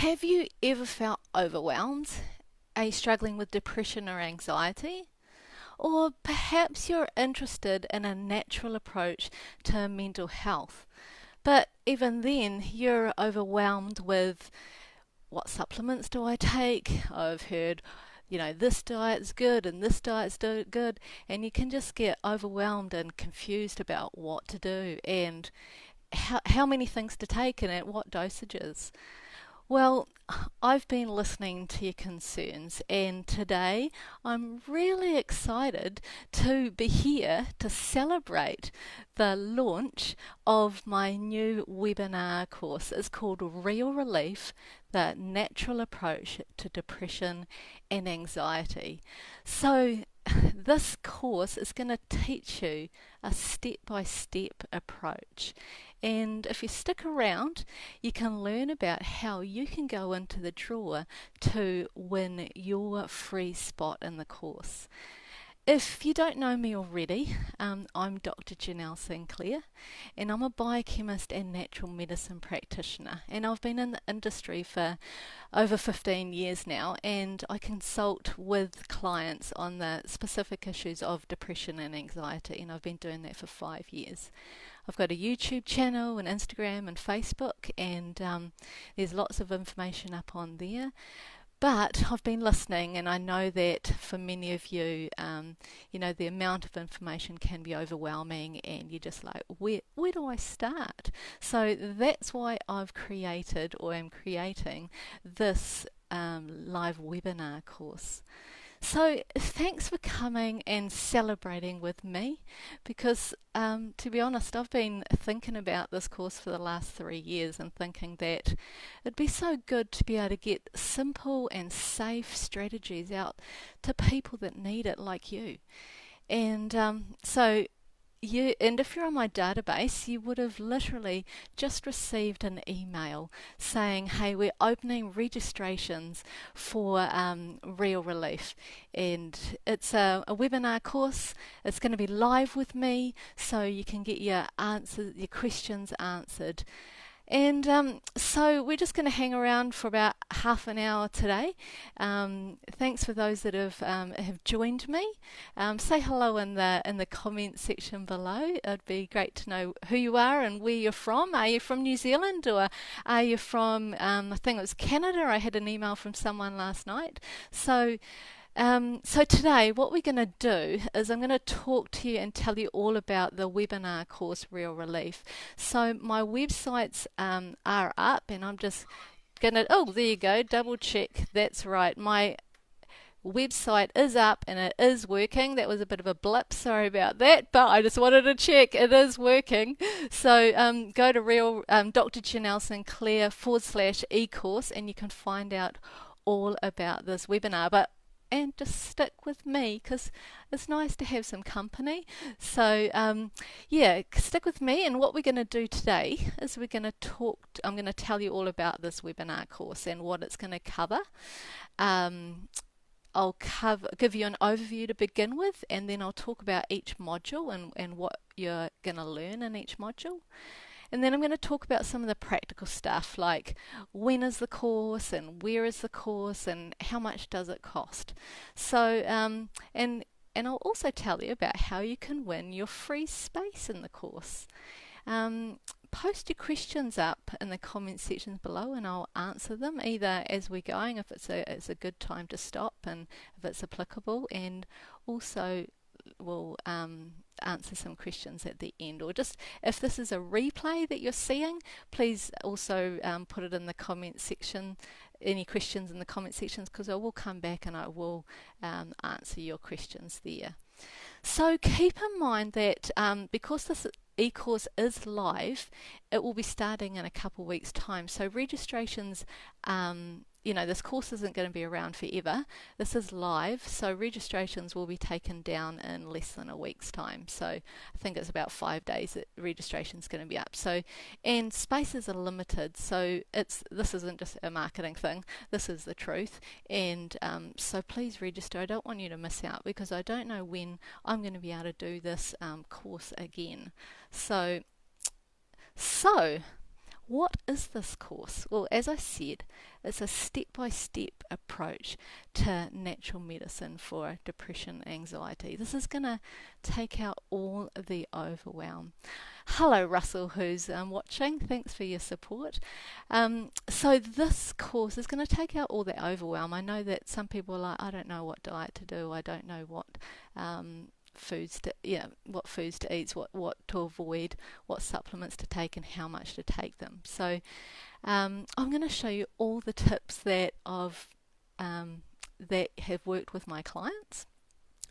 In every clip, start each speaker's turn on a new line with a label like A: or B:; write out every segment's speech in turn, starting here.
A: Have you ever felt overwhelmed? Are you struggling with depression or anxiety? Or perhaps you're interested in a natural approach to mental health, but even then you're overwhelmed with what supplements do I take? I've heard, this diet's good and this diet's good, and you can just get overwhelmed and confused about what to do and how many things to take and at what dosages. Well, I've been listening to your concerns, and today I'm really excited to be here to celebrate the launch of my new webinar course. It's called Real Relief, the Natural Approach to Depression and Anxiety. So, this course is going to teach you a step-by-step approach. And if you stick around, you can learn about how you can go into the drawer to win your free spot in the course. If you don't know me already, I'm Dr. Janelle Sinclair, and I'm a biochemist and natural medicine practitioner. And I've been in the industry for over 15 years now, and I consult with clients on the specific issues of depression and anxiety, and I've been doing that for 5 years. I've got a YouTube channel and Instagram and Facebook, and there's lots of information up on there. But I've been listening, and I know that for many of you, the amount of information can be overwhelming, and you're just like, where do I start? So that's why I've created, or am creating, this live webinar course. So thanks for coming and celebrating with me, because to be honest, I've been thinking about this course for the last 3 years and thinking that it'd be so good to be able to get simple and safe strategies out to people that need it, like you. And and if you're on my database, you would have literally just received an email saying, hey, we're opening registrations for Real Relief. And it's a webinar course. It's going to be live with me, so you can get your questions answered. And so we're just going to hang around for about half an hour today. Thanks for those that have joined me. Say hello in the comment section below. It'd be great to know who you are and where you're from. Are you from New Zealand, or are you from, I think it was Canada? I had an email from someone last night. So today what we're going to do is I'm going to talk to you and tell you all about the webinar course Real Relief. So my websites are up, and I'm just going to, there you go, double check, that's right. My website is up and it is working. That was a bit of a blip, sorry about that, but I just wanted to check it is working. So go to Dr. Janelle Sinclair /e-course, and you can find out all about this webinar. And just stick with me, because it's nice to have some company. So stick with me, and what we're going to do today is I'm going to tell you all about this webinar course and what it's going to cover. I'll give you an overview to begin with, and then I'll talk about each module and what you're going to learn in each module. And then I'm going to talk about some of the practical stuff, like when is the course and where is the course and how much does it cost. So and I'll also tell you about how you can win your free space in the course. Post your questions up in the comment sections below, and I'll answer them either as we're going, if it's a good time to stop and if it's applicable, and also we'll answer some questions at the end. Or just if this is a replay that you're seeing, please also put it in the comment section, any questions in the comment sections, because I will come back and I will answer your questions there. So keep in mind that because this e-course is live, it will be starting in a couple of weeks' time. So registrations, this course isn't going to be around forever. This is live, so registrations will be taken down in less than a week's time. So I think it's about 5 days that registration's going to be up. So, and spaces are limited, so this isn't just a marketing thing. This is the truth. And so please register. I don't want you to miss out, because I don't know when I'm going to be able to do this course again. So What is this course? Well, as I said, it's a step-by-step approach to natural medicine for depression, anxiety. This is going to take out all the overwhelm. Hello, Russell, who's watching. Thanks for your support. So this course is going to take out all the overwhelm. I know that some people are like, I don't know what diet to do. I don't know what what foods to eat, what to avoid, what supplements to take, and how much to take them. So I'm going to show you all the tips that that have worked with my clients,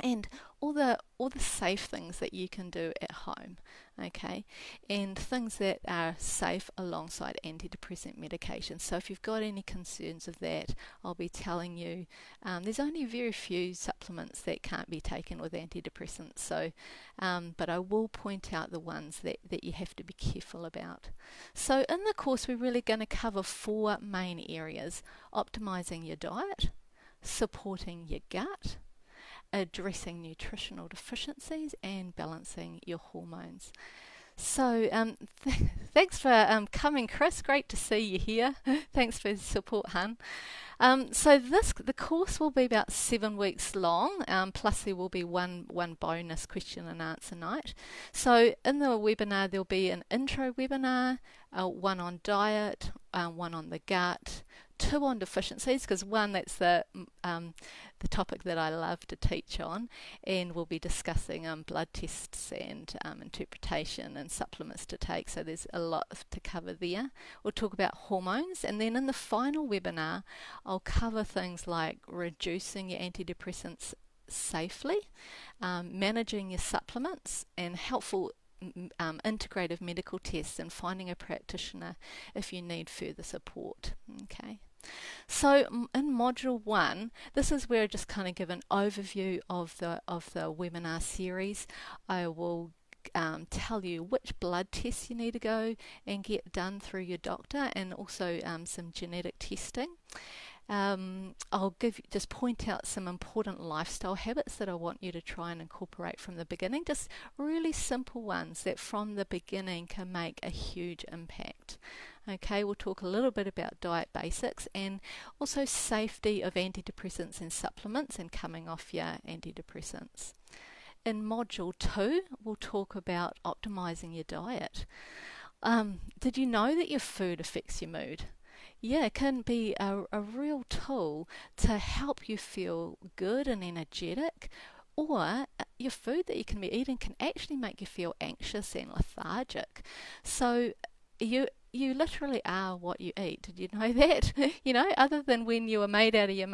A: and all the safe things that you can do at home, okay, and things that are safe alongside antidepressant medication. So if you've got any concerns of that, I'll be telling you there's only very few supplements that can't be taken with antidepressants, so but I will point out the ones that you have to be careful about. So in the course, we're really going to cover 4 main areas: optimizing your diet, supporting your gut, addressing nutritional deficiencies, and balancing your hormones. So thanks for coming, Chris. Great to see you here. Thanks for the support, hun. So the course will be about 7 weeks long, plus there will be one bonus question and answer night. So in the webinar, there'll be an intro webinar, one on diet, one on the gut, 2 on deficiencies, because one, that's the topic that I love to teach on, and we'll be discussing blood tests and interpretation and supplements to take, so there's a lot to cover there. We'll talk about hormones, and then in the final webinar I'll cover things like reducing your antidepressants safely, managing your supplements, and helpful integrative medical tests, and finding a practitioner if you need further support. Okay. So in module 1, this is where I just kind of give an overview of the webinar series. I will tell you which blood tests you need to go and get done through your doctor, and also some genetic testing. I'll just point out some important lifestyle habits that I want you to try and incorporate from the beginning, just really simple ones that from the beginning can make a huge impact. Okay, we'll talk a little bit about diet basics, and also safety of antidepressants and supplements, and coming off your antidepressants. In module 2, we'll talk about optimizing your diet. Did you know that your food affects your mood? Yeah, it can be a real tool to help you feel good and energetic, or your food that you can be eating can actually make you feel anxious and lethargic. So you literally are what you eat. Did you know that? Other than when you were made out of your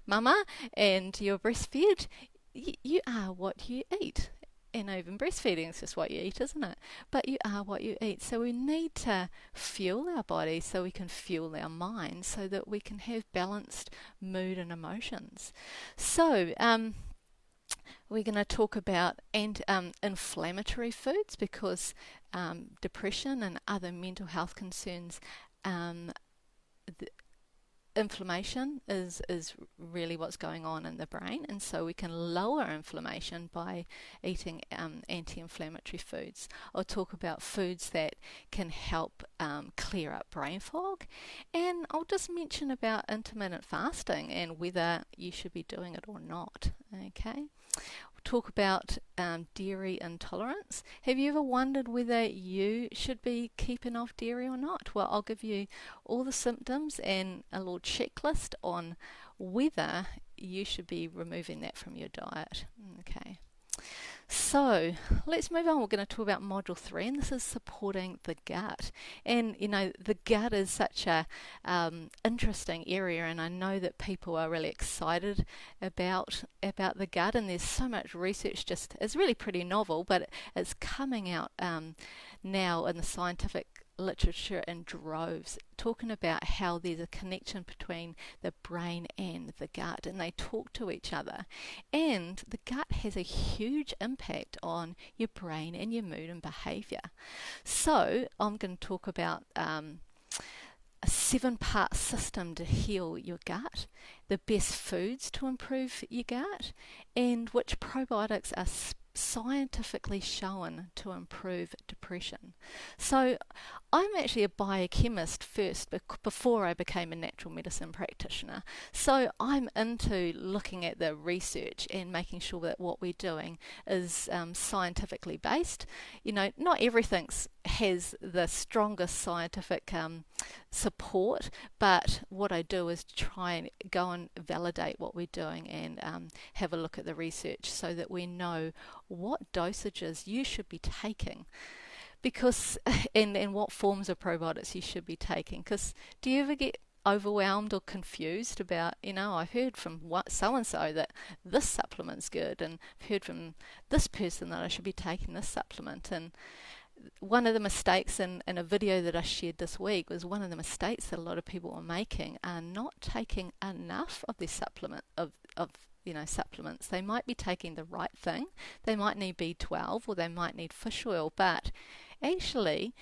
A: mama and you're breastfed, you are what you eat. And even breastfeeding is just what you eat, isn't it? But you are what you eat. So we need to fuel our body so we can fuel our mind, so that we can have balanced mood and emotions. So we're going to talk about inflammatory foods, because depression and other mental health concerns, inflammation is really what's going on in the brain, and so we can lower inflammation by eating anti-inflammatory foods. I'll talk about foods that can help clear up brain fog, and I'll just mention about intermittent fasting and whether you should be doing it or not. Okay. Talk about dairy intolerance. Have you ever wondered whether you should be keeping off dairy or not? Well, I'll give you all the symptoms and a little checklist on whether you should be removing that from your diet. Okay. So let's move on. We're going to talk about module 3, and this is supporting the gut. And the gut is such a interesting area, and I know that people are really excited about the gut, and there's so much research. It's really pretty novel, but it's coming out now in the scientific literature in droves, talking about how there's a connection between the brain and the gut, and they talk to each other, and the gut has a huge impact on your brain and your mood and behavior. So I'm going to talk about a 7-part system to heal your gut, the best foods to improve your gut, and which probiotics are scientifically shown to improve depression. So I'm actually a biochemist first before I became a natural medicine practitioner. So I'm into looking at the research and making sure that what we're doing is scientifically based. Not everything has the strongest scientific support, but what I do is try and go and validate what we're doing and have a look at the research so that we know what dosages you should be taking, because and what forms of probiotics you should be taking. Because do you ever get overwhelmed or confused about, I've heard from so and so that this supplement's good, and I've heard from this person that I should be taking this supplement. And one of the mistakes in a video that I shared this week was one of the mistakes that a lot of people are making are not taking enough of their supplements. They might be taking the right thing. They might need B12 or they might need fish oil, but actually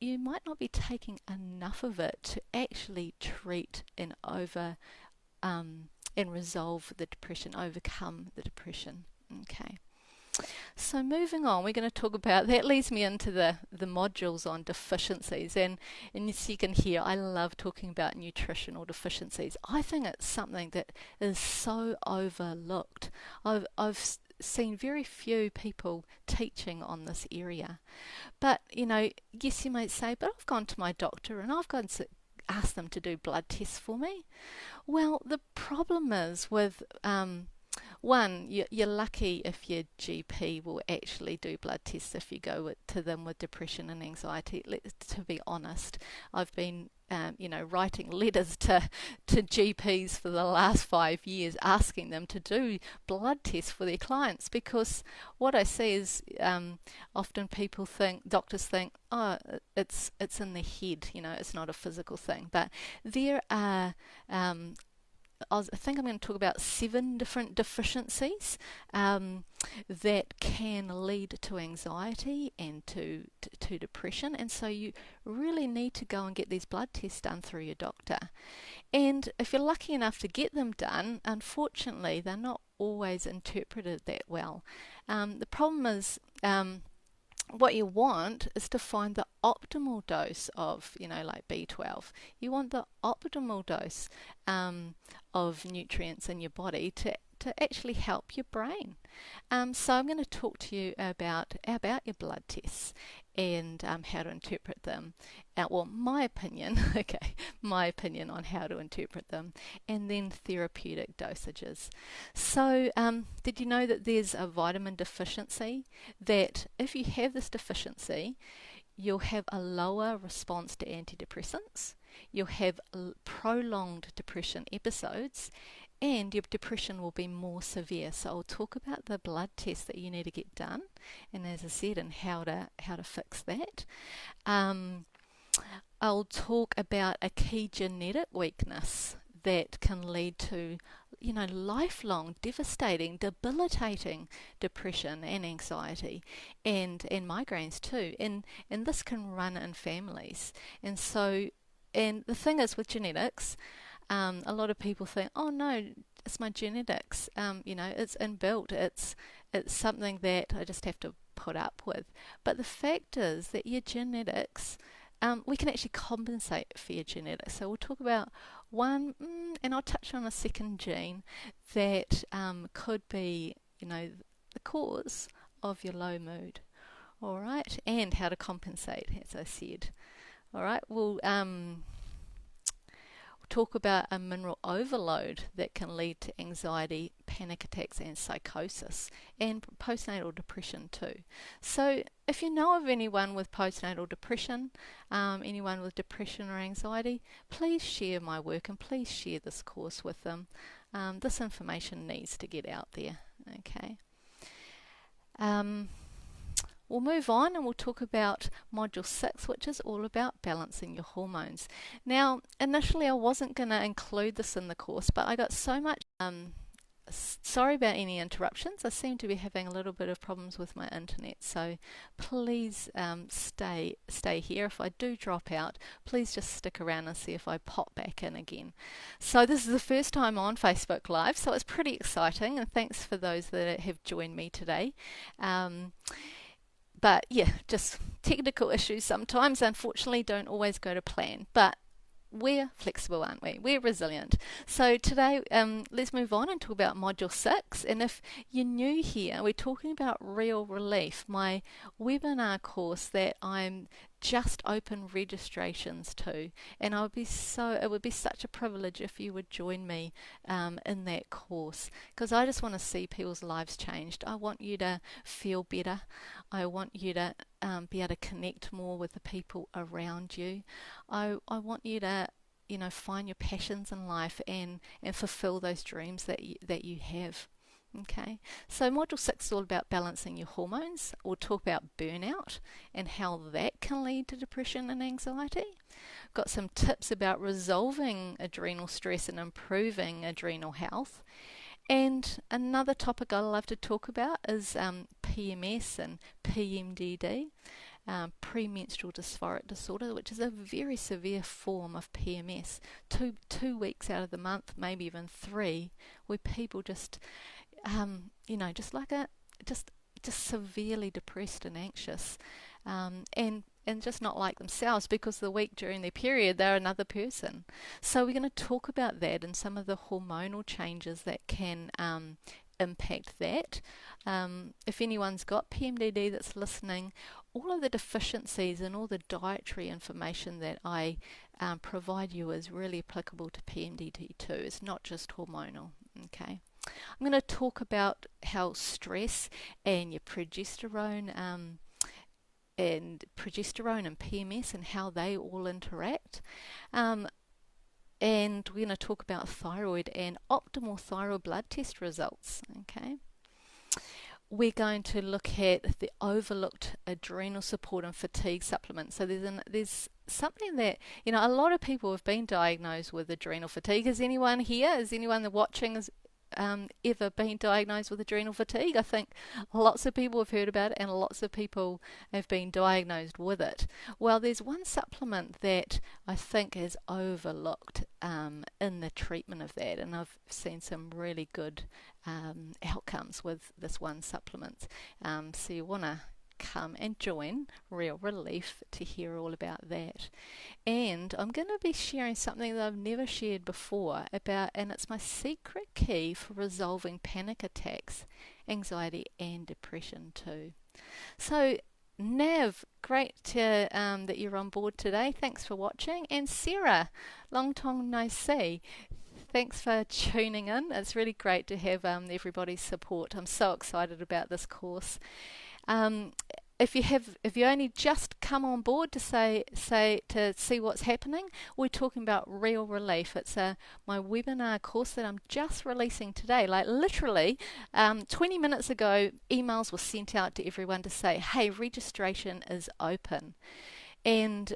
A: you might not be taking enough of it to actually treat and resolve the depression, overcome the depression. Okay. So moving on, we're going to talk about, that leads me into the modules on deficiencies, and as you can hear, I love talking about nutritional deficiencies. I think it's something that is so overlooked. I've seen very few people teaching on this area. But, yes, you might say, but I've gone to my doctor and I've gone to ask them to do blood tests for me. Well, the problem is with one, you're lucky if your GP will actually do blood tests if you go to them with depression and anxiety. To be honest, I've been writing letters to GPs for the last 5 years asking them to do blood tests for their clients, because what I see is often doctors think, oh, it's in the head, it's not a physical thing. But there are I think I'm going to talk about 7 different deficiencies that can lead to anxiety and to depression, and so you really need to go and get these blood tests done through your doctor. And if you're lucky enough to get them done, unfortunately they're not always interpreted that well. The problem is what you want is to find the optimal dose of, like B12. You want the optimal dose of nutrients in your body to actually help your brain. So I'm going to talk to you about your blood tests and how to interpret them. My opinion on how to interpret them, and then therapeutic dosages. So did you know that there's a vitamin deficiency, that if you have this deficiency, you'll have a lower response to antidepressants, you'll have prolonged depression episodes, and your depression will be more severe. So I'll talk about the blood test that you need to get done, and as I said, and how to fix that. I'll talk about a key genetic weakness that can lead to lifelong, devastating, debilitating depression and anxiety, and migraines too, and this can run in families. And the thing is with genetics, a lot of people think, oh no, it's my genetics, it's inbuilt, it's something that I just have to put up with. But the fact is that your genetics, we can actually compensate for your genetics. So we'll talk about one, and I'll touch on a second gene that could be, the cause of your low mood. All right, and how to compensate, as I said. All right, we'll talk about a mineral overload that can lead to anxiety, panic attacks and psychosis, and postnatal depression too. So if you know of anyone with postnatal depression, anyone with depression or anxiety, please share my work and please share this course with them. This information needs to get out there. Okay. We'll move on and we'll talk about Module 6, which is all about balancing your hormones. Now, initially I wasn't going to include this in the course, but I got so much Sorry about any interruptions. I seem to be having a little bit of problems with my internet, so please stay here. If I do drop out, please just stick around and see if I pop back in again. So this is the first time on Facebook Live, so it's pretty exciting, and thanks for those that have joined me today. But yeah, just technical issues sometimes, unfortunately, don't always go to plan. But we're flexible, aren't we? We're resilient. So today, let's move on and talk about Module 6. And if you're new here, we're talking about Real Relief, my webinar course that I'm just open registrations to. And it would be such a privilege if you would join me in that course, because I just want to see people's lives changed. I want you to feel better. I want you to be able to connect more with the people around you. I want you to find your passions in life and fulfill those dreams that you have. Okay, so Module 6 is all about balancing your hormones. We'll talk about burnout and how that can lead to depression and anxiety. Got some tips about resolving adrenal stress and improving adrenal health. And another topic I love to talk about is PMS and PMDD, premenstrual dysphoric disorder, which is a very severe form of PMS. Two weeks out of the month, maybe even 3, where people just just severely depressed and anxious, and just not like themselves, because the week during their period they're another person. So we're going to talk about that and some of the hormonal changes that can impact that. If anyone's got PMDD that's listening, all of the deficiencies and all the dietary information that I provide you is really applicable to PMDD too. It's not just hormonal. Okay. I'm going to talk about how stress and your progesterone and PMS and how they all interact. And we're going to talk about thyroid and optimal thyroid blood test results. Okay. We're going to look at the overlooked adrenal support and fatigue supplements. So there's something that, a lot of people have been diagnosed with adrenal fatigue. Is anyone here? Is anyone watching ever been diagnosed with adrenal fatigue? I think lots of people have heard about it and lots of people have been diagnosed with it. Well, there's one supplement that I think is overlooked in the treatment of that, and I've seen some really good outcomes with this one supplement. So you want to come and join Real Relief to hear all about that. And I'm going to be sharing something that I've never shared before and it's my secret key for resolving panic attacks, anxiety and depression too. So Nav, great that you're on board today. Thanks for watching. And Sarah, long time no see. Thanks for tuning in. It's really great to have everybody's support. I'm so excited about this course. If you only just come on board to see what's happening, we're talking about Real Relief. It's my webinar course that I'm just releasing today. Like literally 20 minutes ago, emails were sent out to everyone to say, hey, registration is open. And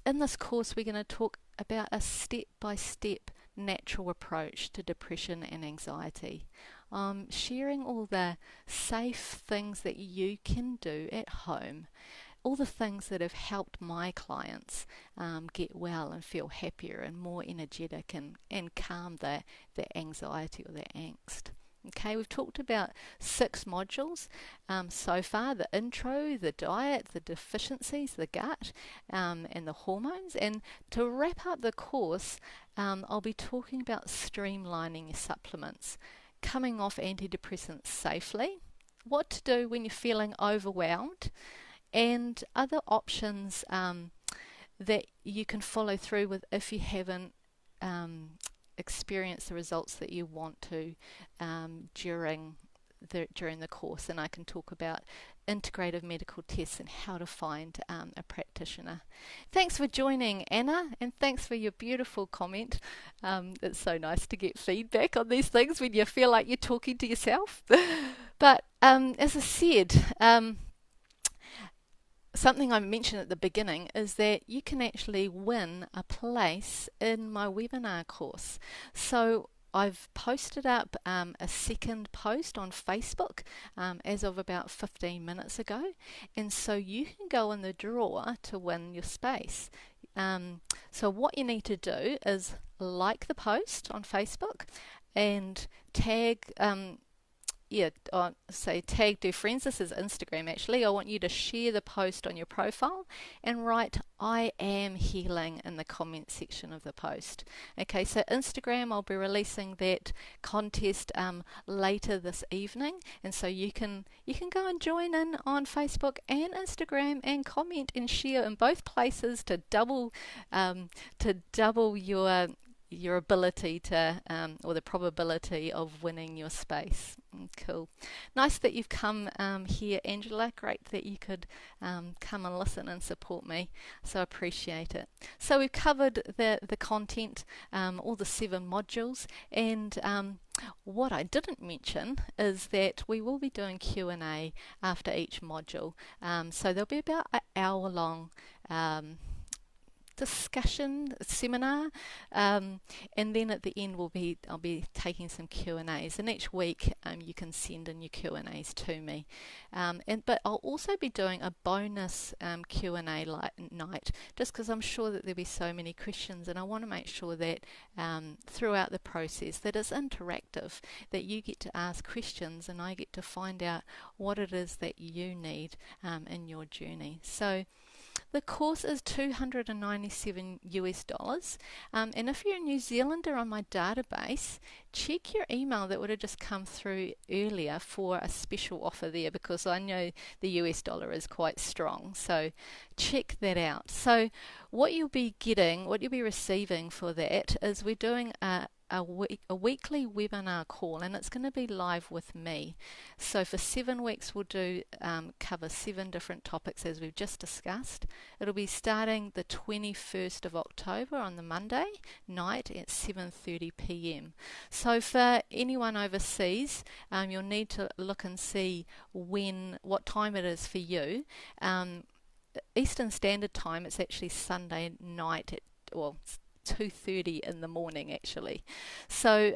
A: in this course, we're going to talk about a step-by-step natural approach to depression and anxiety. Sharing all the safe things that you can do at home, all the things that have helped my clients get well and feel happier and more energetic and calm their anxiety or their angst. Okay, we've talked about 6 modules so far: the intro, the diet, the deficiencies, the gut, and the hormones. And to wrap up the course, I'll be talking about streamlining your supplements, coming off antidepressants safely, what to do when you're feeling overwhelmed, and other options that you can follow through with if you haven't experience the results that you want to during the course. And I can talk about integrative medical tests and how to find a practitioner. Thanks for joining, Anna, and thanks for your beautiful comment. It's so nice to get feedback on these things when you feel like you're talking to yourself. But as I said, something I mentioned at the beginning is that you can actually win a place in my webinar course. So I've posted up a second post on Facebook as of about 15 minutes ago, and so you can go in the draw to win your space. So what you need to do is like the post on Facebook and tag say tag Do Friends. This is Instagram actually. I want you to share the post on your profile and write "I am healing" in the comment section of the post. Okay, so Instagram, I'll be releasing that contest later this evening, and so you can go and join in on Facebook and Instagram and comment and share in both places to double your ability to, or the probability of winning your space. Cool. Nice that you've come here, Angela. Great that you could come and listen and support me. So I appreciate it. So we've covered the content, all the 7 modules, and what I didn't mention is that we will be doing Q&A after each module. So there'll be about an hour long discussion seminar, and then at the end I'll be taking some Q&As, and each week you can send in your Q&As to me, but I'll also be doing a bonus Q&A night, just because I'm sure that there'll be so many questions, and I want to make sure that throughout the process that it's interactive, that you get to ask questions and I get to find out what it is that you need in your journey. So the course is $297, and if you're a New Zealander on my database, check your email that would have just come through earlier for a special offer there, because I know the US dollar is quite strong, so check that out. So what you'll be receiving for that is we're doing a weekly webinar call, and it's going to be live with me. So for 7 weeks we'll cover 7 different topics as we've just discussed. It'll be starting the 21st of October on the Monday night at 7:30 p.m. So for anyone overseas, you'll need to look and see what time it is for you. Eastern Standard Time, it's actually Sunday night at 2:30 in the morning actually. So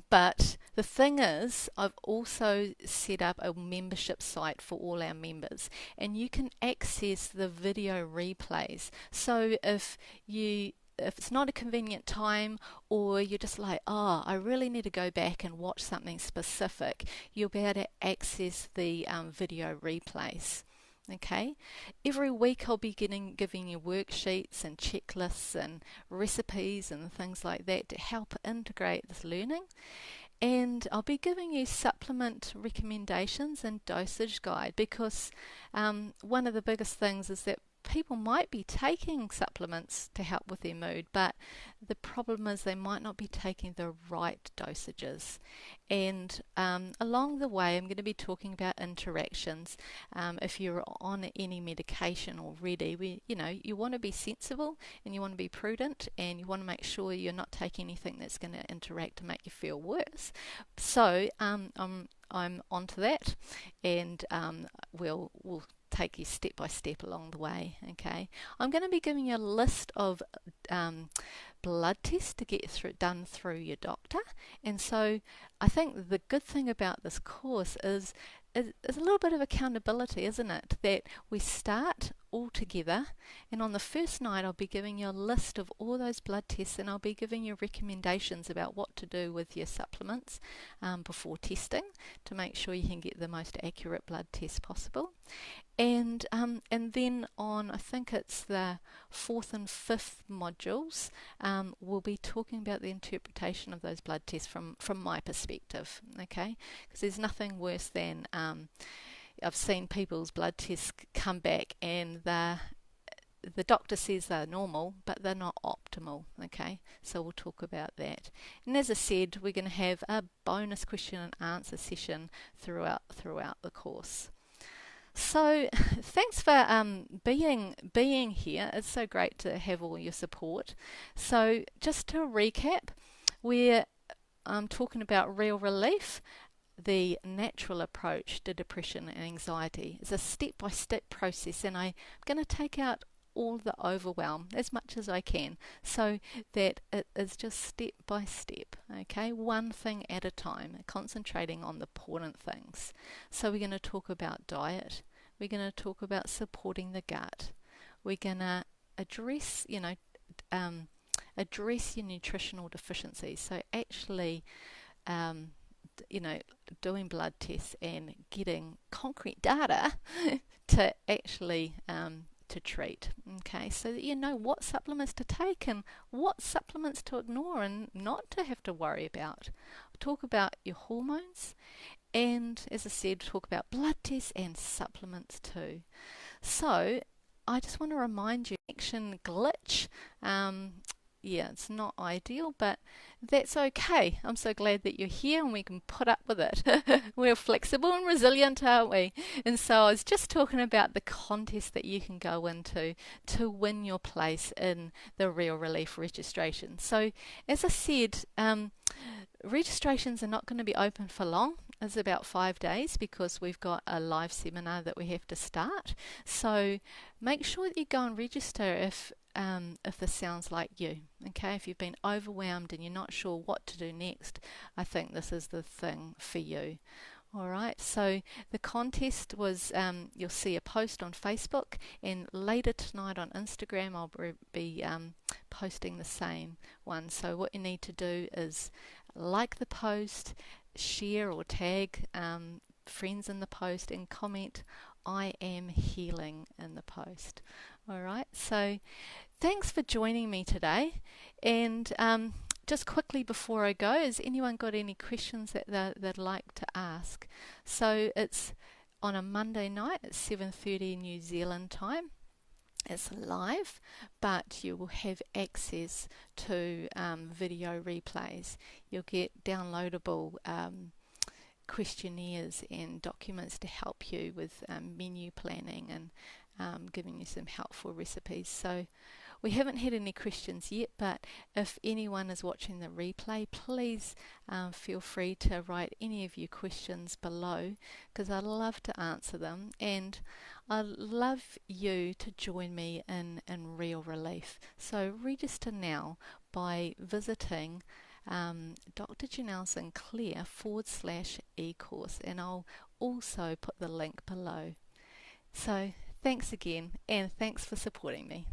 A: but the thing is, I've also set up a membership site for all our members, and you can access the video replays. So if it's not a convenient time, or you're just like, I really need to go back and watch something specific, you'll be able to access the video replays. Okay, every week I'll be giving you worksheets and checklists and recipes and things like that to help integrate this learning. And I'll be giving you supplement recommendations and dosage guide, because one of the biggest things is that people might be taking supplements to help with their mood, but the problem is they might not be taking the right dosages. And along the way, I'm going to be talking about interactions. If you're on any medication already, you want to be sensible and you want to be prudent, and you want to make sure you're not taking anything that's going to interact to make you feel worse. So I'm onto that, and we'll take you step by step along the way. Okay, I'm going to be giving you a list of blood tests to get done through your doctor, and so I think the good thing about this course is a little bit of accountability, isn't it? That we start all together, and on the first night I'll be giving you a list of all those blood tests, and I'll be giving you recommendations about what to do with your supplements before testing, to make sure you can get the most accurate blood test possible. And then on, I think it's the 4th and 5th modules, we'll be talking about the interpretation of those blood tests from my perspective, okay? Because there's nothing worse than I've seen people's blood tests come back and the doctor says they're normal, but they're not optimal, okay? So we'll talk about that. And as I said, we're going to have a bonus question and answer session throughout the course. So thanks for being here. It's so great to have all your support. So just to recap, we're talking about Real Relief, the natural approach to depression and anxiety. It's a step-by-step process, and I'm going to take out all the overwhelm as much as I can, so that it is just step by step, okay, one thing at a time, concentrating on the important things. So we're going to talk about diet, we're going to talk about supporting the gut, we're going to address, address your nutritional deficiencies. So actually, um, doing blood tests and getting concrete data to actually to treat. Okay, so that you know what supplements to take and what supplements to ignore and not to have to worry about. Talk about your hormones, and as I said, talk about blood tests and supplements too. So I just want to remind you, connection glitch. Yeah, it's not ideal, but that's okay. I'm so glad that you're here and we can put up with it. We're flexible and resilient, aren't we? And so I was just talking about the contest that you can go into to win your place in the Real Relief registration. So, as I said, registrations are not going to be open for long. It's about 5 days because we've got a live seminar that we have to start. So make sure that you go and register if this sounds like you. Okay, if you've been overwhelmed and you're not sure what to do next, I think this is the thing for you. All right, so the contest was, you'll see a post on Facebook, and later tonight on Instagram I'll be posting the same one. So what you need to do is like the post, share or tag friends in the post, and comment "I am healing" in the post. All right, so thanks for joining me today, and just quickly before I go, has anyone got any questions that they'd like to ask? So it's on a Monday night at 7:30 New Zealand time. It's live, but you will have access to video replays. You'll get downloadable questionnaires and documents to help you with menu planning and giving you some helpful recipes. So we haven't had any questions yet, but if anyone is watching the replay, please feel free to write any of your questions below, because I'd love to answer them, and I'd love you to join me in Real Relief. So register now by visiting Dr. Janelle Sinclair /e-course, and I'll also put the link below. So thanks again, and thanks for supporting me.